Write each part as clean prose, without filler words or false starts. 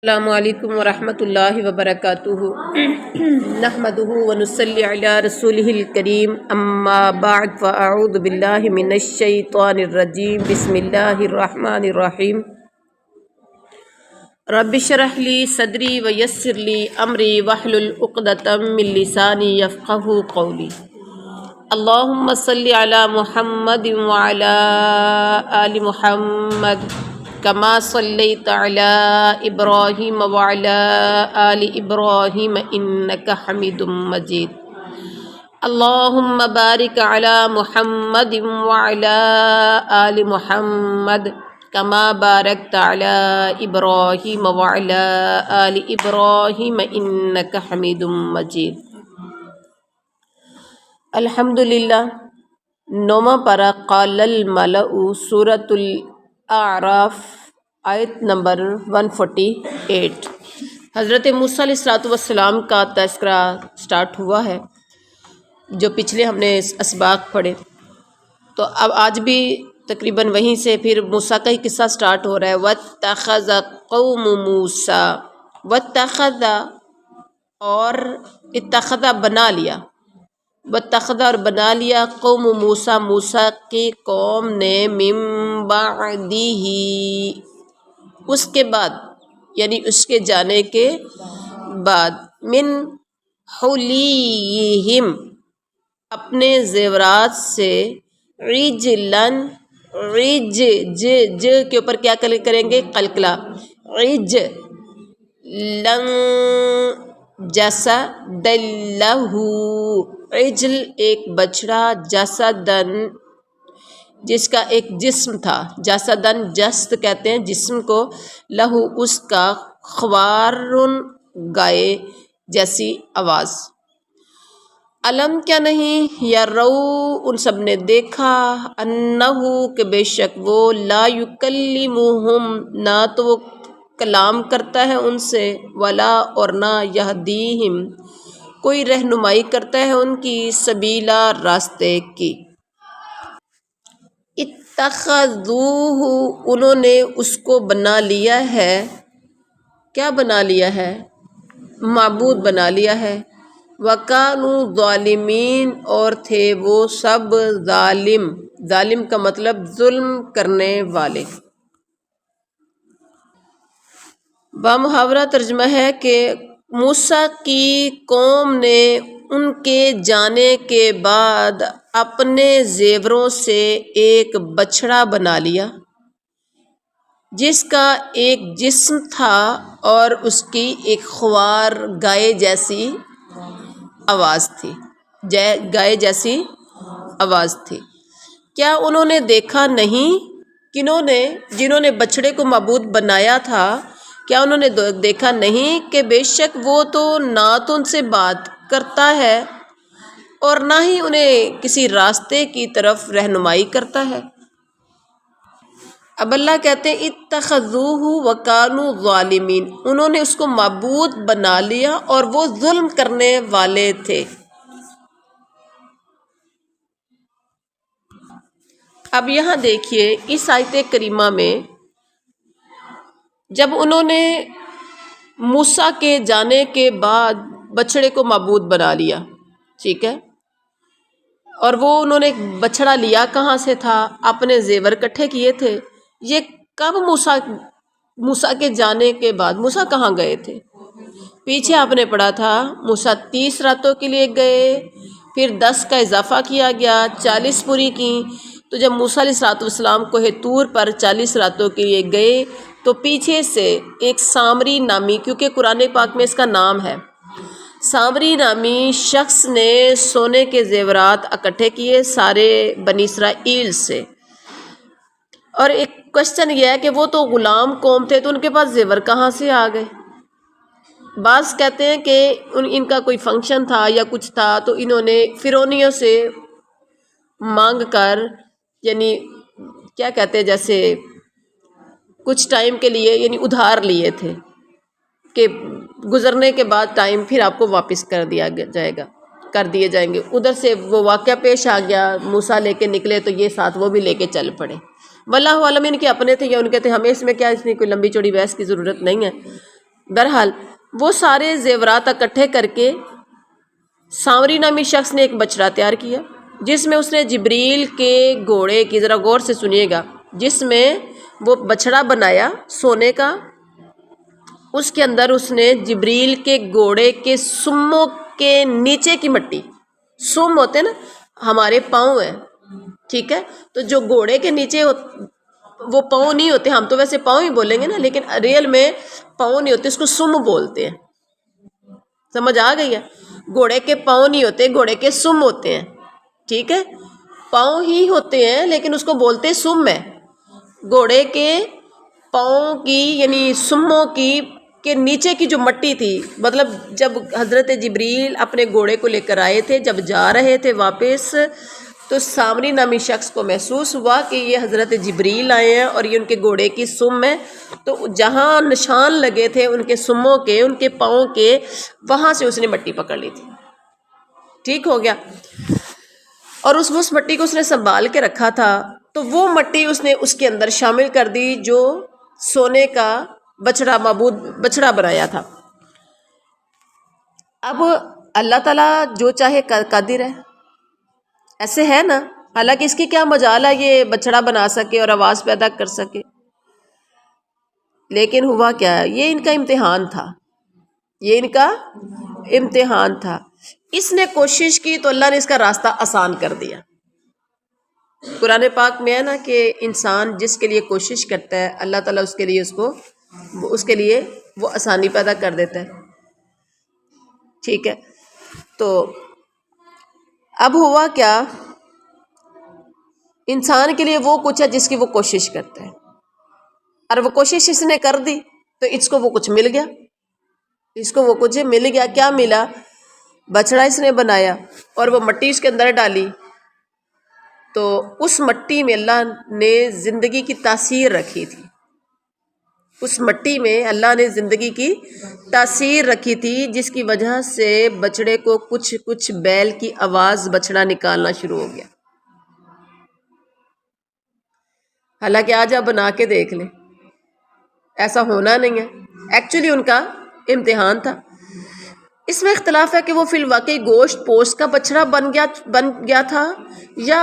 السلام علیکم ورحمۃ اللہ وبرکاتہ نحمدہ ونصلی علی رسولہ الکریم اما بعد فاعوذ باللہ من الشیطان الرجیم بسم اللہ الرحمن الرحیم رب اشرح لی صدری ویسر لی امری واحلل عقدۃ من لسانی یفقہوا قولی اللہم صلی علی محمد وعلی آل محمد کما صلیت علی ابراہیم وعلی آل ابراہیم انک حمید مجید اللہم بارک علی محمد وعلی آل محمد کما بارکت علی ابراہیم وعلی آل ابراہیم انک حمید مجید۔ الحمدللہ۔ نوما پارہ قال الملأ سورۃ الاعراف آیت نمبر 148۔ حضرت موسیٰ علیہ السلام کا تذکرہ سٹارٹ ہوا ہے، جو پچھلے ہم نے اسباق پڑھے، تو اب آج بھی تقریباً وہیں سے پھر موسیٰ کا ہی قصہ سٹارٹ ہو رہا ہے۔ وَاتَّخَذَ قَوْمُ مُوسیٰ، وَاتَّخَذَ اور اتخذ بنا لیا، واتخذ اور بنا لیا، قوم موسیٰ موسیٰ کی قوم نے، من بعدہ اس کے بعد، یعنی اس کے جانے کے بعد، من حلیہم اپنے زیورات سے، عجلن عج ج کے اوپر کیا کریں گے؟ قلقلہ، عج لن جسد لہو، عجل ایک بچڑا، جسدن جس کا ایک جسم تھا، جسدن جسد کہتے ہیں جسم کو، لہو اس کا، خوارن گائے جیسی آواز۔ علم کیا نہیں، یرو ان سب نے دیکھا، انہو کہ بے شک وہ، لا یکلمہم نہ تو وہ کلام کرتا ہے ان سے، ولا اور نہ، یہدیہم کوئی رہنمائی کرتا ہے ان کی، سبیلا راستے کی۔ اتخذوہ انہوں نے اس کو بنا لیا ہے، کیا بنا لیا ہے؟ معبود بنا لیا ہے۔ وَكَانُوا ظَالِمِينَ اور تھے وہ سب ظالم، ظالم کا مطلب ظلم کرنے والے۔ بامحاورہ ترجمہ ہے کہ موسیٰ کی قوم نے ان کے جانے کے بعد اپنے زیوروں سے ایک بچڑا بنا لیا، جس کا ایک جسم تھا اور اس کی ایک خوار گائے جیسی آواز تھی، گائے جیسی آواز تھی۔ کیا انہوں نے دیکھا نہیں؟ کنہوں نے؟ جنہوں نے بچڑے کو معبود بنایا تھا، کیا انہوں نے دیکھا نہیں کہ بے شک وہ تو نہ تو ان سے بات کرتا ہے اور نہ ہی انہیں کسی راستے کی طرف رہنمائی کرتا ہے۔ اب اللہ کہتے ہیں اتخذوہ وکانوا ظالمین، انہوں نے اس کو معبود بنا لیا اور وہ ظلم کرنے والے تھے۔ اب یہاں دیکھیے اس آیت کریمہ میں، جب انہوں نے موسیٰ کے جانے کے بعد بچڑے کو معبود بنا لیا، ٹھیک ہے، اور وہ انہوں نے بچڑا لیا کہاں سے تھا؟ اپنے زیور اکٹھے کیے تھے۔ یہ کب موسیٰ کے جانے کے بعد؟ موسیٰ کہاں گئے تھے؟ پیچھے آپ نے پڑھا تھا موسیٰ 30 راتوں کے لیے گئے، پھر 10 کا اضافہ کیا گیا، 40 پوری کی۔ تو جب موسیٰ علیہ السلام کوہ طور پر 40 راتوں کے لیے گئے تو پیچھے سے ایک سامری نامی، کیونکہ قرآن پاک میں اس کا نام ہے، سامری نامی شخص نے سونے کے زیورات اکٹھے کیے سارے بنی اسرائیل سے۔ اور ایک کوشچن یہ ہے کہ وہ تو غلام قوم تھے تو ان کے پاس زیور کہاں سے آ گئے؟ بعض کہتے ہیں کہ ان کا کوئی فنکشن تھا یا کچھ تھا تو انہوں نے فرعونیوں سے مانگ کر، یعنی کیا کہتے ہیں، جیسے کچھ ٹائم کے لیے یعنی ادھار لیے تھے کہ گزرنے کے بعد ٹائم پھر آپ کو واپس کر دیا جائے گا، کر دیے جائیں گے۔ ادھر سے وہ واقعہ پیش آ گیا، موسیٰ لے کے نکلے تو یہ ساتھ وہ بھی لے کے چل پڑے۔ واللہ عالم ان کے اپنے تھے یا ان کے تھے، ہمیں اس میں کیا، اس میں کوئی لمبی چوڑی بحث کی ضرورت نہیں ہے۔ بہرحال وہ سارے زیورات اکٹھے کر کے سامری نامی شخص نے ایک بچڑا تیار کیا، جس میں اس نے جبریل کے گھوڑے کی، ذرا غور سے سنیے گا، جس میں وہ بچڑا بنایا سونے کا، اس کے اندر اس نے جبریل کے گھوڑے کے سموں کے نیچے کی مٹی، سم ہوتے نا ہمارے پاؤں ہیں، ٹھیک ہے، تو جو گھوڑے کے نیچے وہ پاؤں نہیں ہوتے، ہم تو ویسے پاؤں ہی بولیں گے نا، لیکن ریئل میں پاؤں نہیں ہوتے، اس کو سم بولتے ہیں، سمجھ آ گئی ہے؟ گھوڑے کے پاؤں نہیں ہوتے، گھوڑے کے سم ہوتے ہیں، ٹھیک ہے، پاؤں ہی ہوتے ہیں لیکن اس کو بولتے سم ہے۔ گھوڑے کے پاؤں کی یعنی سموں کی کے نیچے کی جو مٹی تھی، مطلب جب حضرت جبریل اپنے گھوڑے کو لے کر آئے تھے، جب جا رہے تھے واپس، تو سامری نامی شخص کو محسوس ہوا کہ یہ حضرت جبریل آئے ہیں اور یہ ان کے گھوڑے کی سم ہے، تو جہاں نشان لگے تھے ان کے سموں کے، ان کے پاؤں کے، وہاں سے اس نے مٹی پکڑ لی تھی، ٹھیک ہو گیا، اور اس مٹی کو اس نے سنبھال کے رکھا تھا، تو وہ مٹی اس نے اس کے اندر شامل کر دی جو سونے کا بچڑا معبود بچڑا بنایا تھا۔ اب اللہ تعالیٰ جو چاہے قادر ہے، ایسے ہے نا، حالانکہ اس کی کیا مجال ہے یہ بچڑا بنا سکے اور آواز پیدا کر سکے، لیکن ہوا کیا ہے، یہ ان کا امتحان تھا، یہ ان کا امتحان تھا، اس نے کوشش کی تو اللہ نے اس کا راستہ آسان کر دیا۔ قرآن پاک میں ہے نا کہ انسان جس کے لیے کوشش کرتا ہے اللہ تعالیٰ اس کے لیے وہ آسانی پیدا کر دیتا ہے، ٹھیک ہے، تو اب ہوا کیا، انسان کے لیے وہ کچھ ہے جس کی وہ کوشش کرتا ہے، اور وہ کوشش اس نے کر دی تو اس کو وہ کچھ مل گیا، اس کو وہ کچھ مل گیا، کیا ملا؟ بچڑا اس نے بنایا اور وہ مٹی اس کے اندر ڈالی، تو اس مٹی میں اللہ نے زندگی کی تاثیر رکھی تھی، اس مٹی میں اللہ نے زندگی کی تاثیر رکھی تھی، جس کی وجہ سے بچڑے کو کچھ بیل کی آواز بچڑا نکالنا شروع ہو گیا۔ حالانکہ آج آپ بنا کے دیکھ لیں، ایسا ہونا نہیں ہے، ایکچولی ان کا امتحان تھا۔ اس میں اختلاف ہے کہ وہ فی الواقع گوشت پوست کا بچڑا بن گیا تھا، یا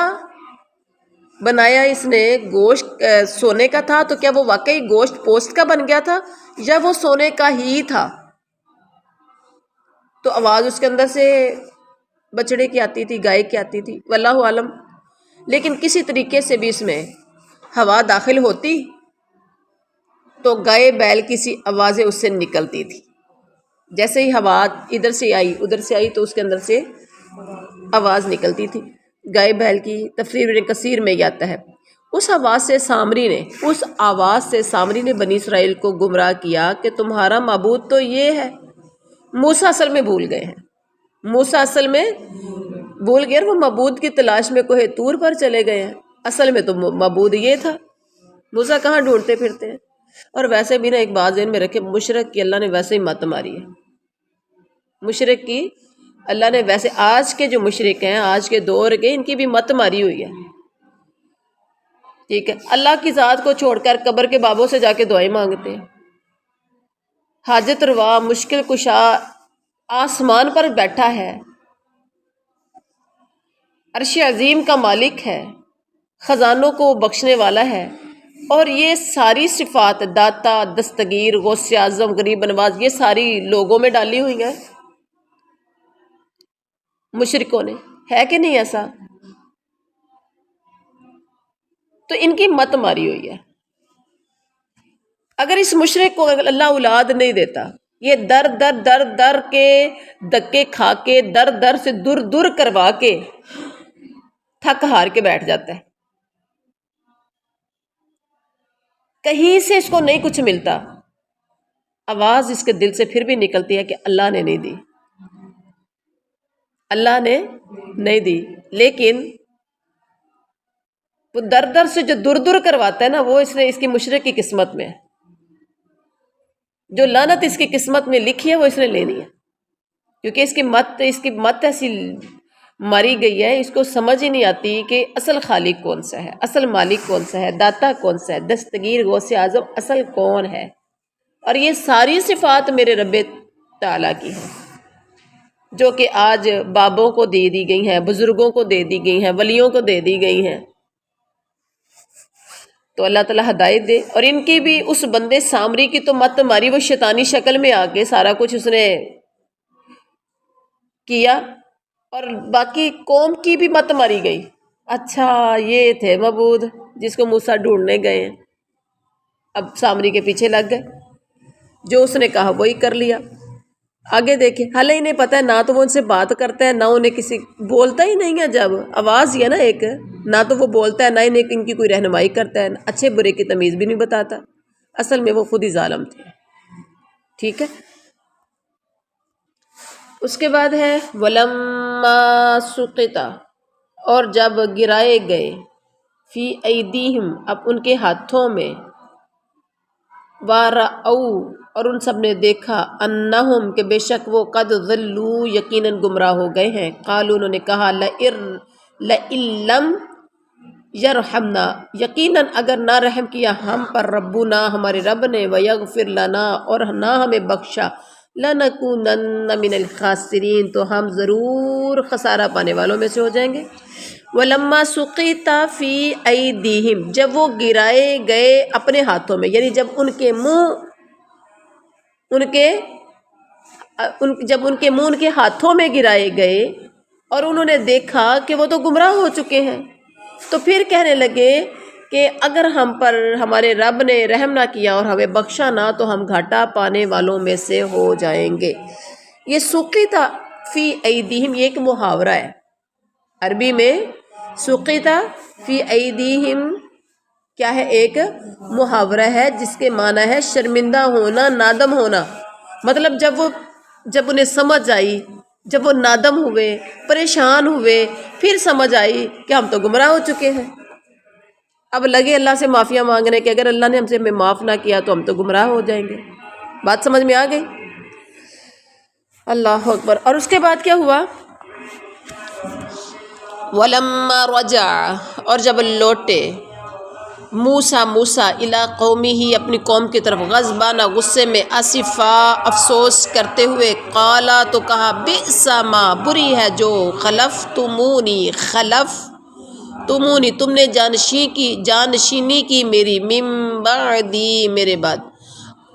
بنایا اس نے گوشت سونے کا تھا، تو کیا وہ واقعی گوشت پوست کا بن گیا تھا یا وہ سونے کا ہی تھا؟ تو آواز اس کے اندر سے بچڑے کی آتی تھی، گائے کی آتی تھی، واللہ عالم، لیکن کسی طریقے سے بھی اس میں ہوا داخل ہوتی تو گائے بیل کی سی آوازیں اس سے نکلتی تھی، جیسے ہی ہوا ادھر سے آئی تو اس کے اندر سے آواز نکلتی تھی، گائے بیل کی۔ تفسیر ابن کثیر میں یہ آتا ہے، اس آواز سے سامری نے بنی اسرائیل کو گمراہ کیا کہ تمہارا معبود تو یہ ہے۔ موسیٰ اصل میں بھول گئے ہیں، اور وہ معبود کی تلاش میں کوہ طور پر چلے گئے ہیں، اصل میں تو معبود یہ تھا، موسیٰ کہاں ڈھونڈتے پھرتے ہیں۔ اور ویسے بھی نا ایک بات ذہن میں رکھے، مشرک کی اللہ نے ویسے ہی مت ماری ہے، مشرک کی اللہ نے ویسے، آج کے جو مشرک ہیں، آج کے دور کے، ان کی بھی مت ماری ہوئی ہے، ٹھیک ہے، اللہ کی ذات کو چھوڑ کر قبر کے بابوں سے جا کے دعائیں مانگتے ہیں، حاجت روا، مشکل کشا آسمان پر بیٹھا ہے، عرش عظیم کا مالک ہے، خزانوں کو بخشنے والا ہے، اور یہ ساری صفات داتا، دستگیر، غوث اعظم، غریب نواز، یہ ساری لوگوں میں ڈالی ہوئی ہیں مشرکوں نے، ہے کہ نہیں ایسا؟ تو ان کی مت ماری ہوئی ہے۔ اگر اس مشرک کو اللہ اولاد نہیں دیتا، یہ در کے دکے کھا کے، در سے دور کروا کے تھک ہار کے بیٹھ جاتا ہے، کہیں سے اس کو نہیں کچھ ملتا، آواز اس کے دل سے پھر بھی نکلتی ہے کہ اللہ نے نہیں دی، اللہ نے نہیں دی، لیکن وہ در سے جو دور کرواتا ہے نا، وہ اس کی مشرک کی قسمت میں ہے، جو لعنت اس کی قسمت میں لکھی ہے وہ اس نے لینی ہے، کیونکہ اس کی مت ایسی ماری گئی ہے، اس کو سمجھ ہی نہیں آتی کہ اصل خالق کون سا ہے، اصل مالک کون سا ہے، داتا کون سا ہے، دستگیر غوث اعظم اصل کون ہے، اور یہ ساری صفات میرے رب تعالیٰ کی ہیں جو کہ آج بابوں کو دے دی گئی ہیں، بزرگوں کو دے دی گئی ہیں، ولیوں کو دے دی گئی ہیں۔ تو اللہ تعالیٰ ہدایت دے۔ اور ان کی بھی اس بندے سامری کی تو مت ماری، وہ شیطانی شکل میں آ کے سارا کچھ اس نے کیا، اور باقی قوم کی بھی مت ماری گئی۔ اچھا یہ تھے معبود جس کو موسیٰ ڈھونڈنے گئے ہیں، اب سامری کے پیچھے لگ گئے، جو اس نے کہا وہی کر لیا۔ آگے دیکھیں، حالانکہ انہیں پتہ ہے نہ تو وہ ان سے بات کرتا ہے، نہ انہیں کسی بولتا ہی نہیں ہے، جب آواز ہی ہے نا ایک، نہ تو وہ بولتا ہے، نہ انہیں ان کی کوئی رہنمائی کرتا ہے، اچھے برے کی تمیز بھی نہیں بتاتا۔ اصل میں وہ خود ہی ظالم تھے، ٹھیک ہے۔ اس کے بعد ہے وَلَمَّا سُقِطَ، اور جب گرائے گئے، فی ایدیہم، اب ان کے ہاتھوں میں، وَرَأَوْا، اور ان سب نے دیکھا، انہم، کہ بے شک وہ، قد ضلوا، یقیناً گمراہ ہو گئے ہیں، قالوا، انہوں نے کہا، لَئِن لَّمْ یرحمنا، یقیناً اگر نہ رحم کیا ہم پر، ربنا، ہمارے رب نے، ویغفر لنا، اور نہ ہمیں بخشا، لنکونن من الخاسرین، تو ہم ضرور خسارہ پانے والوں میں سے ہو جائیں گے۔ وَلَمَّا سُقِطَ فِي أَيْدِيهِمْ، جب وہ گرائے گئے اپنے ہاتھوں میں، یعنی جب ان کے منہ ان کے ہاتھوں میں گرائے گئے، اور انہوں نے دیکھا کہ وہ تو گمراہ ہو چکے ہیں، تو پھر کہنے لگے کہ اگر ہم پر ہمارے رب نے رحم نہ کیا اور ہمیں بخشا نہ، تو ہم گھاٹا پانے والوں میں سے ہو جائیں گے۔ یہ سُقِطَ فی ایدیہم، یہ ایک محاورہ ہے عربی میں۔ سُقِطَ فی ایدیہم کیا ہے؟ ایک محاورہ ہے جس کے معنی ہے شرمندہ ہونا، نادم ہونا۔ مطلب جب انہیں سمجھ آئی، جب وہ نادم ہوئے، پریشان ہوئے، پھر سمجھ آئی کہ ہم تو گمراہ ہو چکے ہیں، اب لگے اللہ سے معافیاں مانگنے کہ اگر اللہ نے ہم سے ہمیں معاف نہ کیا تو ہم تو گمراہ ہو جائیں گے۔ بات سمجھ میں آ گئی؟ اللہ اکبر۔ اور اس کے بعد کیا ہوا؟ وَلَمَّا رَجَعَ، اور جب لوٹے، موسیٰ الی قومہ، اپنی قوم کی طرف، غضبان، غصے میں، آسفا، افسوس کرتے ہوئے، قالا، تو کہا، بئس ما، بری ہے جو، خلفتمونی، تم نے جانشینی کی میری، من بعدی، میرے بعد،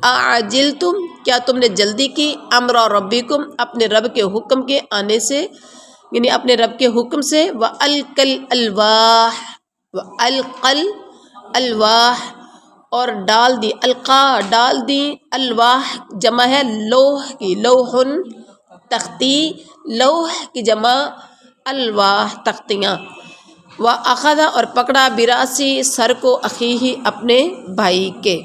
اعجلتم، کیا تم نے جلدی کی، امر ربکم، اپنے رب کے حکم کے آنے سے، یعنی اپنے رب کے حکم سے، وَأَلْقَى الْأَلْوَاحَ، اور ڈال دی، ڈال دی، الواح جمع ہے لوح کی، لوحن، تختی، لوح کی جمع الواح، تختیاں، وَأَخَذَ، اور پکڑا، بِرَأْسِ، سر کو، اخیہ، اپنے بھائی کے،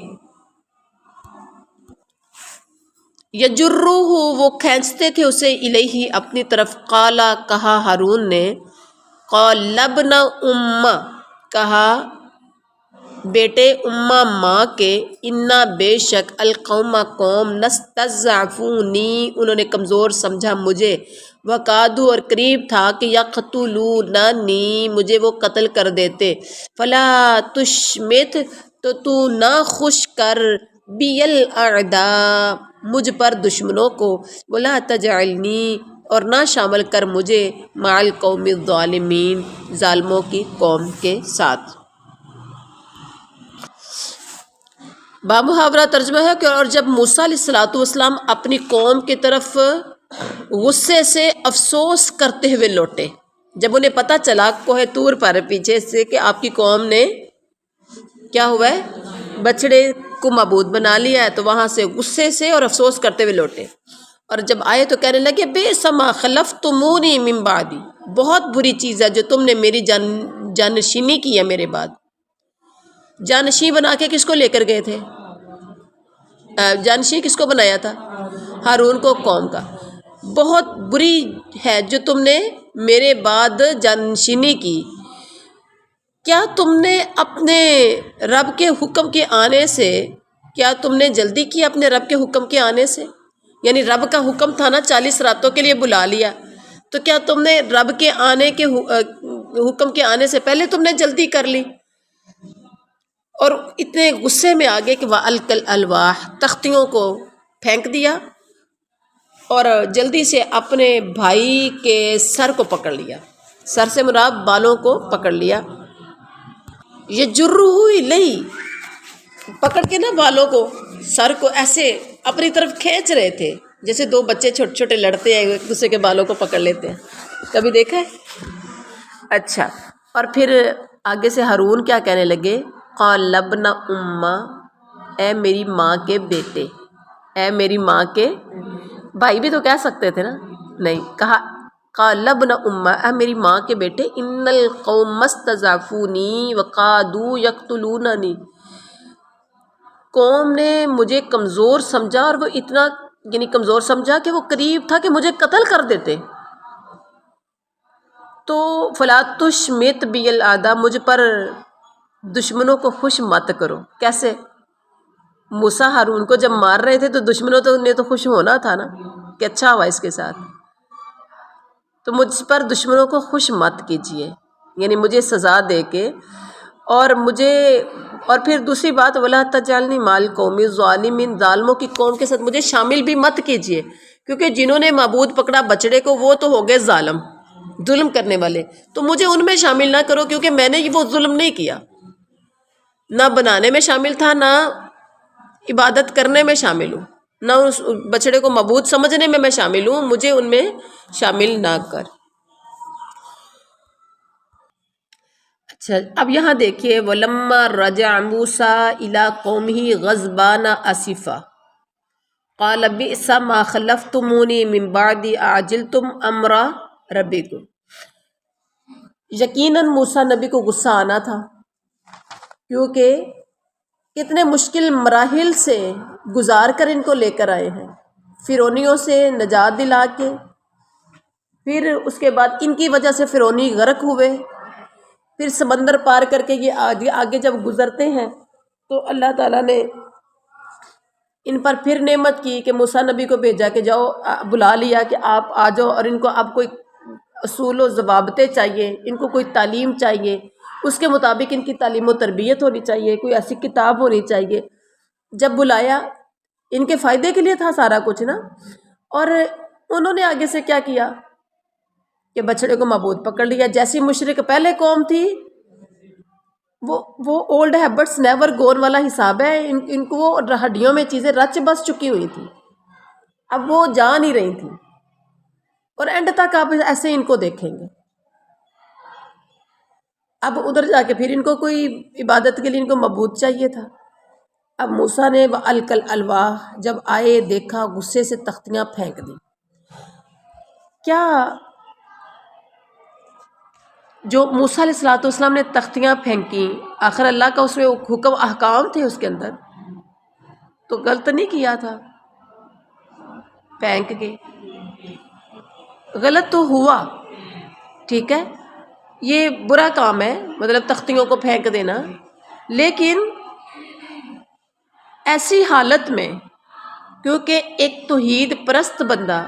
یجرہ، وہ کھینچتے تھے اسے، الیہ، اپنی طرف، قالا، کہا ہارون نے، قال ابن ام، کہا بیٹے اماں، ماں کے، انا، بے شک، القوم، قوم، نستضعفونی، انہوں نے کمزور سمجھا مجھے، وقادو، اور قریب تھا کہ یقتلوننی، مجھے وہ قتل کر دیتے، فلا تشمت، تو نہ خوش کر، بی الاعداء، مجھ پر دشمنوں کو، ولا تجعلنی، اور نہ شامل کر مجھے، مع القوم الظالمین، ظالموں کی قوم کے ساتھ۔ بامحاورہ ترجمہ ہے کہ اور جب موسیٰ علیہ السلام اپنی قوم کی طرف غصے سے افسوس کرتے ہوئے لوٹے، جب انہیں پتہ چلا کوہ طور پر پیچھے سے کہ آپ کی قوم نے کیا ہوا ہے، بچڑے کو معبود بنا لیا ہے، تو وہاں سے غصے سے اور افسوس کرتے ہوئے لوٹے، اور جب آئے تو کہنے لگے، بئس ما خلفتمونی من بعدی، بہت بری چیز ہے جو تم نے میری جانشینی کی ہے میرے بعد۔ جانشین بنا کے کس کو لے کر گئے تھے؟ جانشین کس کو بنایا تھا؟ ہارون کو، قوم کا۔ بہت بری ہے جو تم نے میرے بعد جانشینی کی۔ کیا تم نے اپنے رب کے حکم کے آنے سے، کیا تم نے جلدی کی اپنے رب کے حکم کے آنے سے؟ یعنی رب کا حکم تھا نا 40 راتوں کے لیے بلا لیا، تو کیا تم نے رب کے آنے کے حکم کے آنے سے پہلے تم نے جلدی کر لی؟ اور اتنے غصے میں آ گئے کہ وَأَلْقَى الْأَلْوَاحَ، تختیوں کو پھینک دیا، اور جلدی سے اپنے بھائی کے سر کو پکڑ لیا. سر سے مراد بالوں کو پکڑ لیا. یہ جرّہ الیہ، پکڑ کے نا بالوں کو، سر کو ایسے اپنی طرف کھینچ رہے تھے، جیسے دو بچے چھوٹے چھوٹے لڑتے ہیں ایک دوسرے کے بالوں کو پکڑ لیتے ہیں. کبھی دیکھا ہے؟ اچھا. اور پھر آگے سے ہارون کیا کہنے لگے؟ قال ابن امّا، اے میری ماں کے بیٹے، اے میری ماں کے بھائی بھی تو کہہ سکتے تھے نا، نہیں کہا قال ابن امّا، اے میری ماں کے بیٹے، ان القوم استضعفونی وقادوا یقتلوننی، قوم نے مجھے کمزور سمجھا، اور وہ اتنا یعنی کمزور سمجھا کہ وہ قریب تھا کہ مجھے قتل کر دیتے. تو فلا تشمت بی الاعداء، مجھ پر دشمنوں کو خوش مت کرو. کیسے؟ موسیٰ ہارون کو جب مار رہے تھے تو دشمنوں نے تو خوش ہونا تھا نا کہ اچھا ہوا اس کے ساتھ. تو مجھ پر دشمنوں کو خوش مت کیجیے، یعنی مجھے سزا دے کے، اور مجھے، اور پھر دوسری بات ولا تجعلنی مع القوم الظالمین، ظالموں کی قوم کے ساتھ مجھے شامل بھی مت کیجیے، کیونکہ جنہوں نے معبود پکڑا بچڑے کو وہ تو ہو گئے ظالم، ظلم کرنے والے. تو مجھے ان میں شامل نہ کرو، کیونکہ میں نے وہ ظلم نہیں کیا، نہ بنانے میں شامل تھا، نہ عبادت کرنے میں شامل ہوں، نہ اس بچڑے کو معبود سمجھنے میں شامل ہوں، مجھے ان میں شامل نہ کر. اچھا اب یہاں دیکھیے وَلَمَّا رَجَعَ مُوسَىٰ إِلَىٰ قَوْمِهِ غَضْبَانَ أَسِفًا قَالَ بِئْسَ مَا خَلَفْتُمُونِي مِن بَعْدِي أَعْجَلْتُمْ أَمْرَ رَبِّكُمْ. یقیناً موسیٰ نبی کو غصہ آنا تھا، کیونکہ کتنے مشکل مراحل سے گزار کر ان کو لے کر آئے ہیں، فرعونیوں سے نجات دلا کے، پھر اس کے بعد ان کی وجہ سے فرعونی غرق ہوئے، پھر سمندر پار کر کے یہ آگے جب گزرتے ہیں تو اللہ تعالیٰ نے ان پر پھر نعمت کی کہ موسیٰ نبی کو بھیجا کہ جاؤ، بلا لیا کہ آپ آ جاؤ، اور ان کو اب کوئی اصول و ضوابطیں چاہیے، ان کو کوئی تعلیم چاہیے، اس کے مطابق ان کی تعلیم و تربیت ہونی چاہیے، کوئی ایسی کتاب ہونی چاہیے. جب بلایا ان کے فائدے کے لیے تھا سارا کچھ نا. اور انہوں نے آگے سے کیا کیا کہ بچڑے کو معبود پکڑ لیا، جیسی مشرک پہلے قوم تھی، وہ اولڈ ہیبٹس نیور گون والا حساب ہے. ان کو وہ ہڈیوں میں چیزیں رچ بس چکی ہوئی تھی، اب وہ جا نہیں رہی تھی، اور اینڈ تک آپ ایسے ان کو دیکھیں گے. اب ادھر جا کے پھر ان کو کوئی عبادت کے لیے ان کو معبود چاہیے تھا. اب موسیٰ نے وَأَلْقَى الْأَلْوَاحَ، جب آئے دیکھا غصے سے تختیاں پھینک دی. کیا جو موسیٰ علیہ الصلوۃ والسلام نے تختیاں پھینکیں، آخر اللہ کا اس میں حکم احکام تھے اس کے اندر، تو غلط نہیں کیا تھا پھینک کے؟ غلط تو ہوا، ٹھیک ہے، یہ برا کام ہے، مطلب تختیوں کو پھینک دینا، لیکن ایسی حالت میں، کیونکہ ایک توحید پرست بندہ،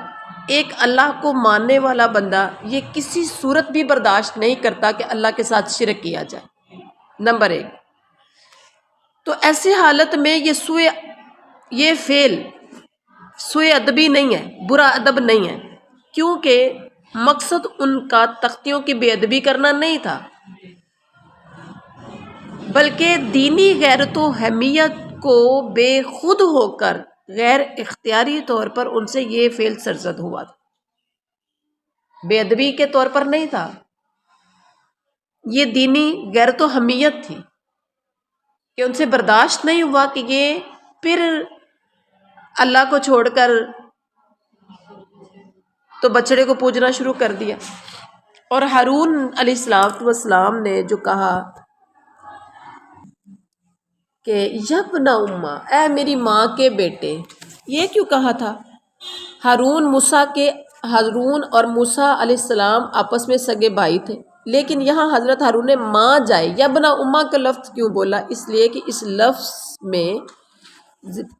ایک اللہ کو ماننے والا بندہ، یہ کسی صورت بھی برداشت نہیں کرتا کہ اللہ کے ساتھ شرک کیا جائے، نمبر ایک. تو ایسی حالت میں یہ فعل سوء ادبی نہیں ہے، برا ادب نہیں ہے، کیونکہ مقصد ان کا تختیوں کی بے ادبی کرنا نہیں تھا، بلکہ دینی غیرت و حمیت کو بے خود ہو کر غیر اختیاری طور پر ان سے یہ فعل سرزد ہوا تھا، بے ادبی کے طور پر نہیں تھا، یہ دینی غیرت و حمیت تھی کہ ان سے برداشت نہیں ہوا کہ یہ پھر اللہ کو چھوڑ کر تو بچڑے کو پوجنا شروع کر دیا. اور ہارون علیہ السلام نے جو کہا کہ یبن امّا، اے میری ماں کے بیٹے، یہ کیوں کہا تھا؟ ہارون اور موسیٰ علیہ السلام آپس میں سگے بھائی تھے، لیکن یہاں حضرت ہارون نے ماں جائے یبن امّا کا لفظ کیوں بولا؟ اس لیے کہ اس لفظ میں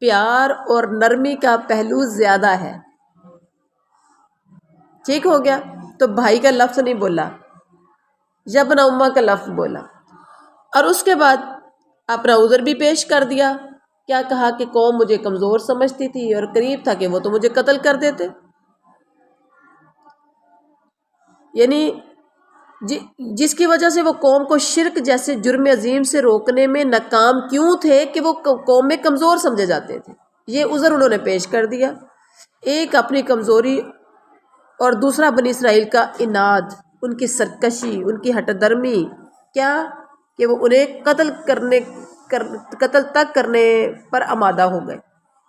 پیار اور نرمی کا پہلو زیادہ ہے. ٹھیک ہو گیا؟ تو بھائی کا لفظ نہیں بولا، یبن امّا کا لفظ بولا. اور اس کے بعد اپنا عذر بھی پیش کر دیا. کیا کہا کہ قوم مجھے کمزور سمجھتی تھی اور قریب تھا کہ وہ تو مجھے قتل کر دیتے. یعنی جس کی وجہ سے وہ قوم کو شرک جیسے جرم عظیم سے روکنے میں ناکام کیوں تھے کہ وہ قوم میں کمزور سمجھے جاتے تھے. یہ عذر انہوں نے پیش کر دیا. ایک اپنی کمزوری اور دوسرا بنی اسرائیل کا عناد، ان کی سرکشی، ان کی ہٹ درمی، کیا کہ وہ انہیں قتل تک کرنے پر آمادہ ہو گئے.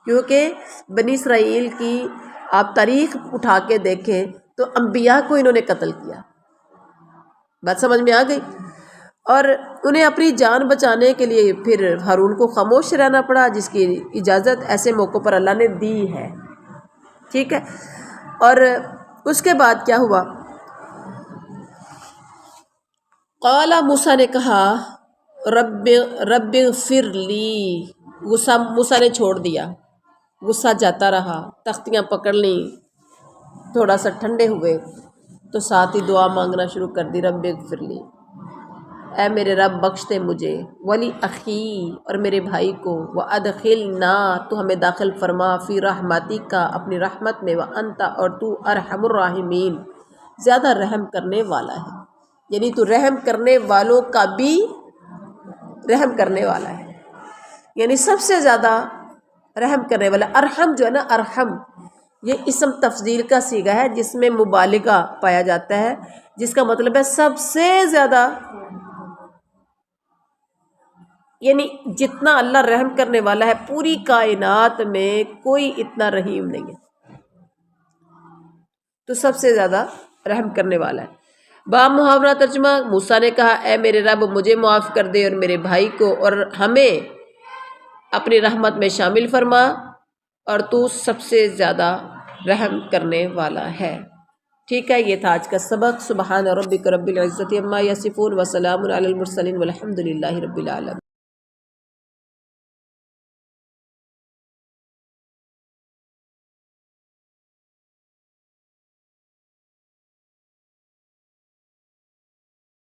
کیونکہ بنی اسرائیل کی آپ تاریخ اٹھا کے دیکھیں تو انبیاء کو انہوں نے قتل کیا. بات سمجھ میں آ گئی. اور انہیں اپنی جان بچانے کے لیے پھر ہارون کو خاموش رہنا پڑا، جس کی اجازت ایسے موقع پر اللہ نے دی ہے. ٹھیک ہے. اور اس کے بعد کیا ہوا؟ قال موسیٰ نے کہا رب اغفر لی. غصہ موسیٰ نے چھوڑ دیا، غصہ جاتا رہا، تختیاں پکڑ لیں، تھوڑا سا ٹھنڈے ہوئے تو ساتھ ہی دعا مانگنا شروع کر دی. رب اغفر لی، اے میرے رب بخش دے مجھے، ولی اخی اور میرے بھائی کو، وادخلنا تو ہمیں داخل فرما، فی رحمتک اپنی رحمت میں، وانت اور تو ارحم الراحمین زیادہ رحم کرنے والا ہے. یعنی تو رحم کرنے والوں کا بھی رحم کرنے والا ہے، یعنی سب سے زیادہ رحم کرنے والا. ارحم جو ہے نا، ارحم یہ اسم تفضیل کا صیغہ ہے جس میں مبالغہ پایا جاتا ہے، جس کا مطلب ہے سب سے زیادہ. یعنی جتنا اللہ رحم کرنے والا ہے پوری کائنات میں کوئی اتنا رحیم نہیں ہے، تو سب سے زیادہ رحم کرنے والا ہے. محاورہ ترجمہ. موسیٰ نے کہا اے میرے رب مجھے معاف کر دے اور میرے بھائی کو، اور ہمیں اپنی رحمت میں شامل فرما، اور تو سب سے زیادہ رحم کرنے والا ہے. ٹھیک ہے. یہ تھا آج کا سبق. سبحان ربک رب العزت عما یصفون وسلام علی المرسلین والحمد للہ رب العالمین.